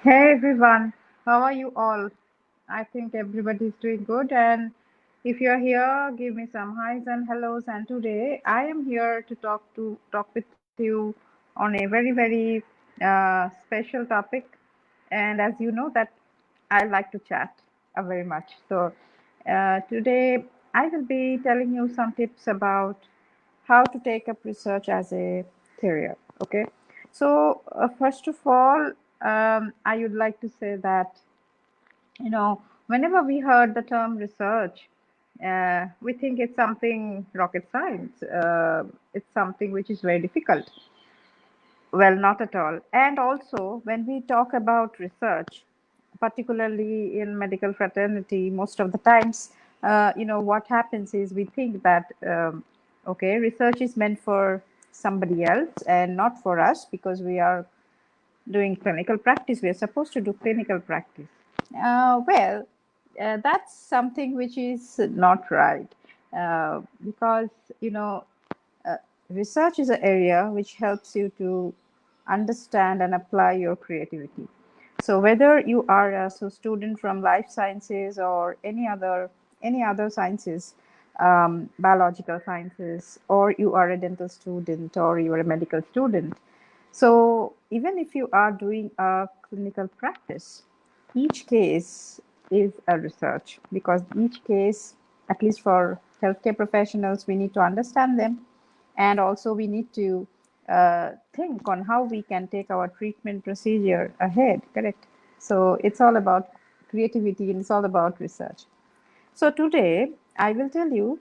Hey everyone, how are you all? I think everybody is doing good. And if you're here, give me some highs and hellos. And today I am here to talk with you on a very special topic. And as you know that I like to chat very much. So today I will be telling you some tips about how to take up research as a career. Okay, so first of all, I would like to say that whenever we heard the term research, we think it's something rocket science. It's something which is very difficult. Well, not at all. And also, when we talk about research, particularly in medical fraternity, most of the times, what happens is we think that, okay, research is meant for somebody else and not for us because we are doing clinical practice. We are supposed to do clinical practice. That's something which is not right because, you know, uh, research is an area which helps you to understand and apply your creativity. So whether you are a student from life sciences or any other sciences, biological sciences, or you are a dental student or you are a medical student, so even if you are doing a clinical practice, each case is a research because each case, at least for healthcare professionals, we need to understand them, and also we need to think on how we can take our treatment procedure ahead, correct? So it's all about creativity and it's all about research. So today I will tell you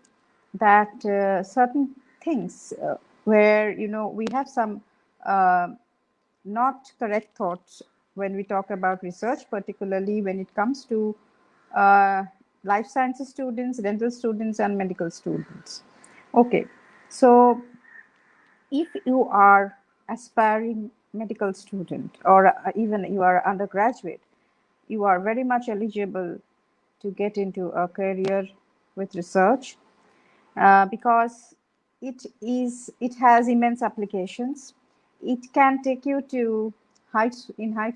that certain things where we have some uh, not correct thoughts when we talk about research, particularly when it comes to uh, life sciences students, dental students, and medical students. Okay, so if you are aspiring medical student or even you are undergraduate, you are very much eligible to get into a career with research because it has immense applications. It can take you to heights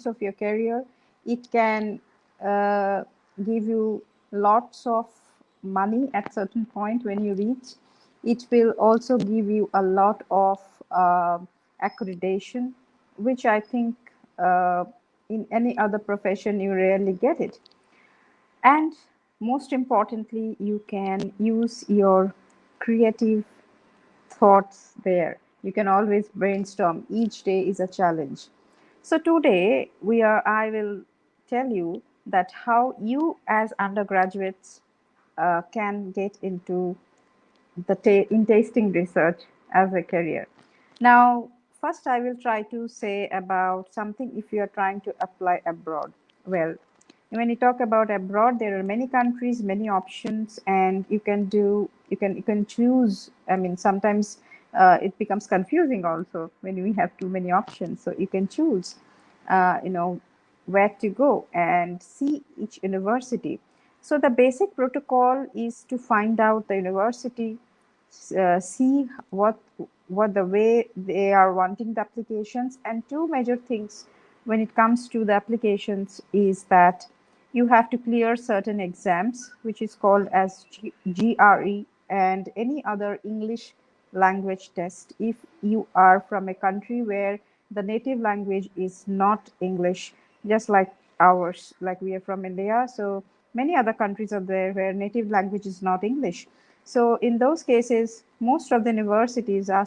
of your career. It can uh, give you lots of money at certain point when you reach. It will also give you a lot of accreditation, which I think in any other profession you rarely get it. And most importantly, you can use your creative thoughts there. You can always brainstorm. Each day is a challenge. So today I will tell you that how you as undergraduates can get into in tasting research as a career. Now, first I will try to say about something if you are trying to apply abroad. Well, when you talk about abroad, there are many countries, many options, and you can choose. I mean, sometimes it becomes confusing also when we have too many options. So you can choose, uh, you know, where to go and see each university. So the basic protocol is to find out the university, see what the way they are wanting the applications, and two major things when it comes to the applications is that you have to clear certain exams, which is called as GRE, and any other English language test if you are from a country where the native language is not English, just like ours, like we are from India. So many other countries are there where native language is not English. So in those cases, most of the universities uh,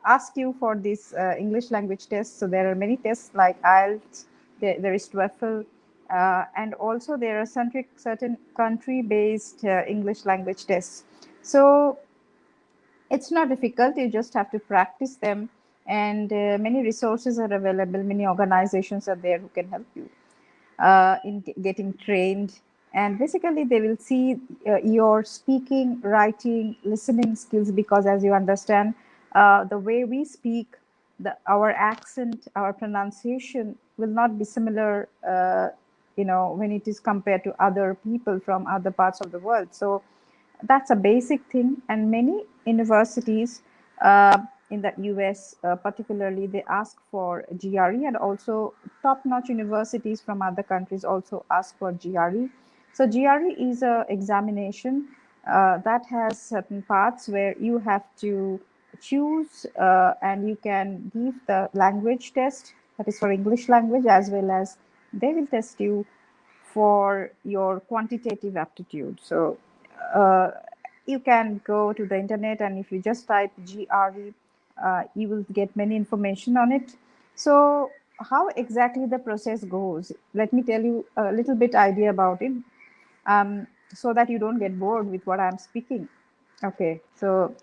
ask you for this English language test. So there are many tests like IELTS, there is TOEFL, and also there are certain country-based English language tests. So it's not difficult. You just have to practice them, and many resources are available. Many organizations are there who can help you in getting trained. And basically, they will see your speaking, writing, listening skills because, as you understand, the way we speak, our accent, our pronunciation will not be similar. When it is compared to other people from other parts of the world. So that's a basic thing, and many universities in the US, particularly, they ask for GRE, and also top-notch universities from other countries also ask for GRE. So GRE is a examination that has certain parts where you have to choose, and you can give the language test, that is for English language, as well as they will test you for your quantitative aptitude. So uh, you can go to the internet, and if you just type GRE, you will get many information on it. So how exactly the process goes, let me tell you a little bit idea about it, so that you don't get bored with what I'm speaking. Okay, so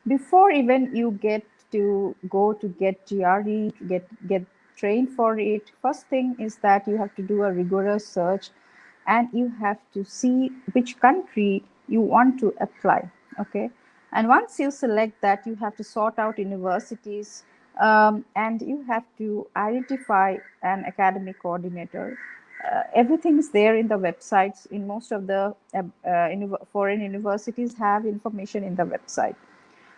before even you get to go to get GRE, get trained for it, first thing is that you have to do a rigorous search, and you have to see which country you want to apply. Okay, and once you select that, you have to sort out universities, and you have to identify an academic coordinator. Everything is there in the websites. In most of the foreign universities have information in the website.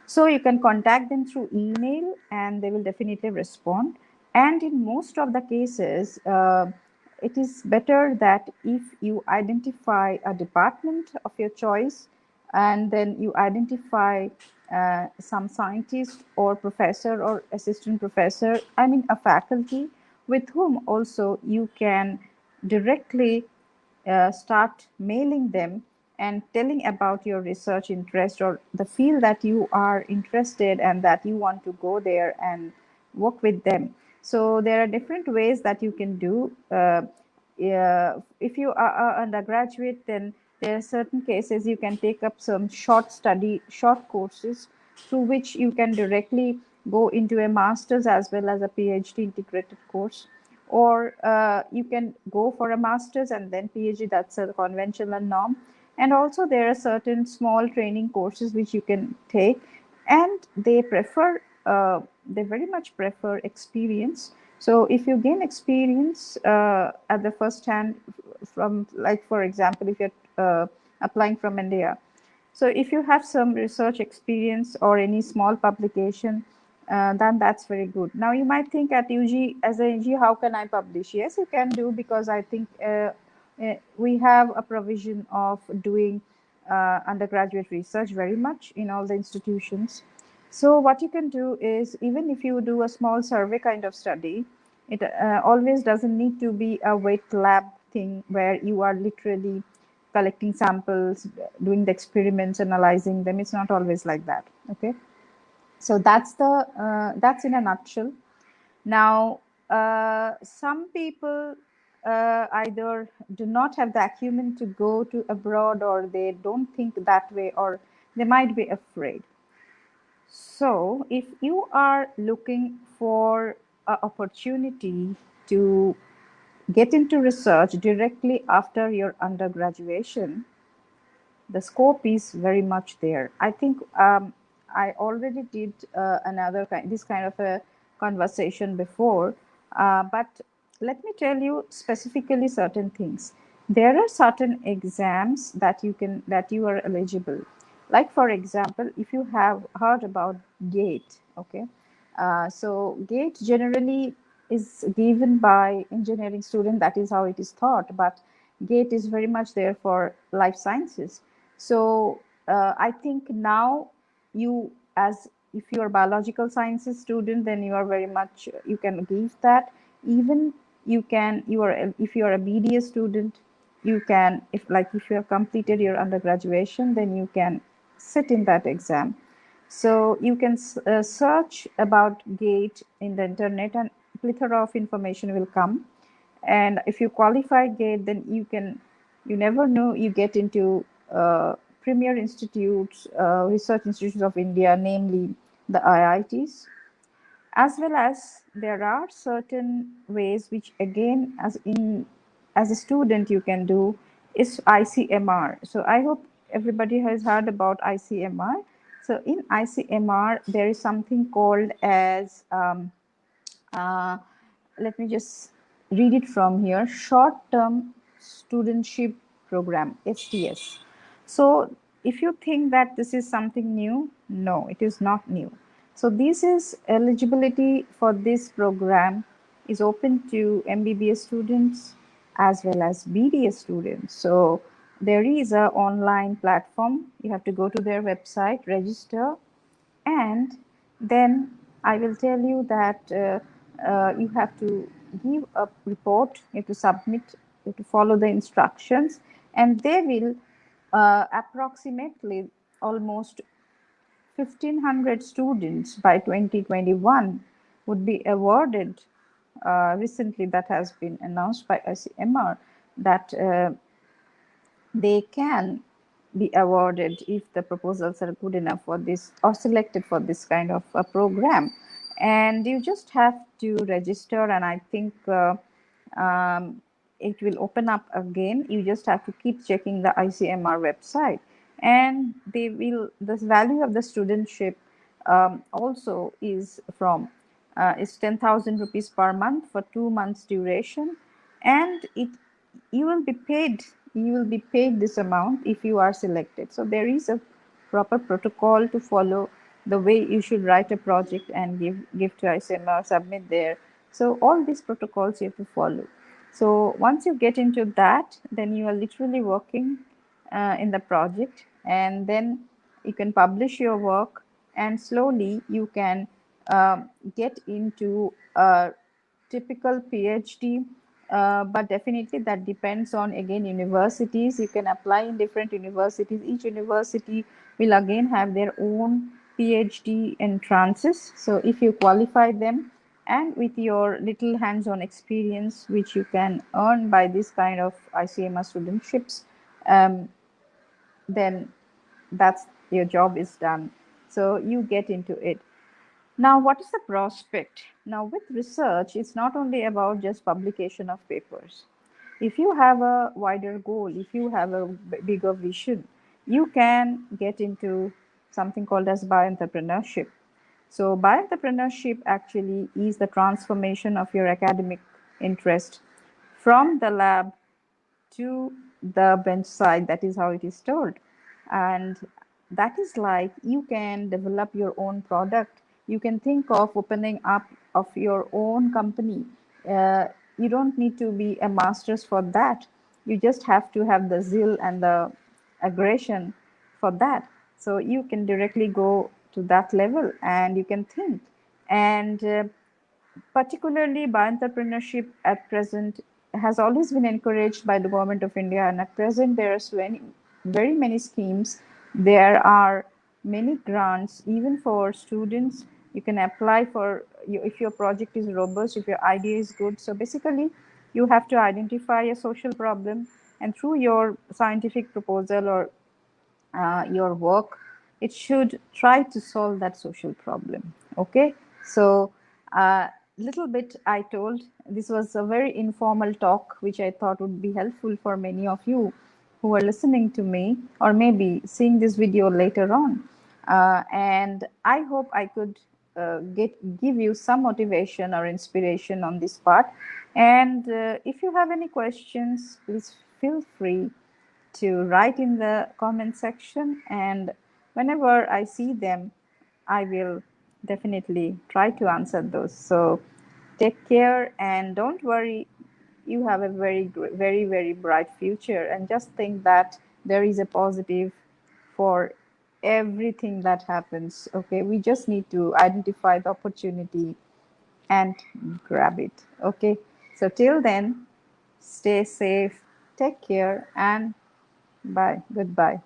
So you can contact them through email, and they will definitely respond. And in most of the cases, it is better that if you identify a department of your choice, and then you identify some scientist or professor or assistant professor, I mean a faculty, with whom also you can directly start mailing them and telling about your research interest or the field that you are interested and that you want to go there and work with them. So there are different ways that you can do. If you are an undergraduate, then there are certain cases you can take up some short courses through which you can directly go into a master's as well as a PhD integrated course, or you can go for a master's and then PhD. That's a conventional norm. And also there are certain small training courses which you can take, and they very much prefer experience. So if you gain experience at the first hand from, like for example, if you're applying from India, so if you have some research experience or any small publication, then that's very good. Now you might think, at UG, as a UG, how can I publish? Yes, you can do, because I think we have a provision of doing undergraduate research very much in all the institutions. So what you can do is, even if you do a small survey kind of study, it always doesn't need to be a wet lab thing where you are literally collecting samples, doing the experiments, analyzing them. It's not always like that. Okay, so that's in a nutshell. Now, some people either do not have the acumen to go to abroad, or they don't think that way, or they might be afraid. So if you are looking for an opportunity to get into research directly after your undergraduation, the scope is very much there. I think I already did this kind of a conversation before, but let me tell you specifically certain things. There are certain exams that you are eligible. Like for example, if you have heard about GATE, okay, so GATE generally is given by engineering student. That is how it is taught, but GATE is very much there for life sciences. So I think now you, as if you are biological sciences student, then you are very much, you can give that. Even if you are a BDA student, you can, if you have completed your undergraduation, then you can sit in that exam. So you can search about GATE in the internet, and plethora of information will come. And if you qualify GATE, then you never know, you get into premier institutes, research institutes of India, namely the IITs. As well as there are certain ways which, again, as a student you can do, is ICMR. So I hope everybody has heard about ICMR. So in ICMR there is something called as uh, let me just read it from here: short term studentship program, STS. So if you think that this is something new, no, it is not new. So this is eligibility for this program is open to MBBS students as well as BDS students. So there is a online platform. You have to go to their website, register, and then I will tell you that you have to give a report, you have to submit, you have to follow the instructions, and they will approximately almost 1,500 students by 2021 would be awarded. Recently, that has been announced by ICMR that they can be awarded if the proposals are good enough for this or selected for this kind of a program. And you just have to register, and I think it will open up again. You just have to keep checking the ICMR website, and they will, the value of the studentship also is from is 10,000 rupees per month for 2 months duration, and it you will be paid, you will be paid this amount if you are selected. So there is a proper protocol to follow, the way you should write a project and give to ICMR, submit there. So all these protocols you have to follow. So once you get into that, then you are literally working in the project, and then you can publish your work, and slowly you can get into a typical PhD, but definitely that depends on, again, universities. You can apply in different universities. Each university will again have their own PhD entrances. So if you qualify them, and with your little hands-on experience which you can earn by this kind of ICMR studentships, then that's, your job is done. So you get into it. Now, what is the prospect? Now, with research, it's not only about just publication of papers. If you have a wider goal, if you have a bigger vision, you can get into something called as bioentrepreneurship. So bioentrepreneurship actually is the transformation of your academic interest from the lab to the bench side. That is how it is told. And that is like, you can develop your own product. You can think of opening up of your own company. You don't need to be a master's for that. You just have to have the zeal and the aggression for that. So you can directly go to that level and you can think. And particularly bioentrepreneurship at present has always been encouraged by the government of India, and at present there are very many schemes. There are many grants even for students. You can apply for, if your project is robust, if your idea is good. So basically you have to identify a social problem, and through your scientific proposal or your work, it should try to solve that social problem. Okay, so little bit I told, this was a very informal talk which I thought would be helpful for many of you who are listening to me or maybe seeing this video later on. And I hope I could give you some motivation or inspiration on this part. And if you have any questions, please feel free to write in the comment section, and whenever I see them, I will definitely try to answer those. So take care and don't worry. You have a very bright future, and just think that there is a positive for everything that happens. Okay, we just need to identify the opportunity and grab it. Okay, so till then, stay safe, take care, and bye. Goodbye.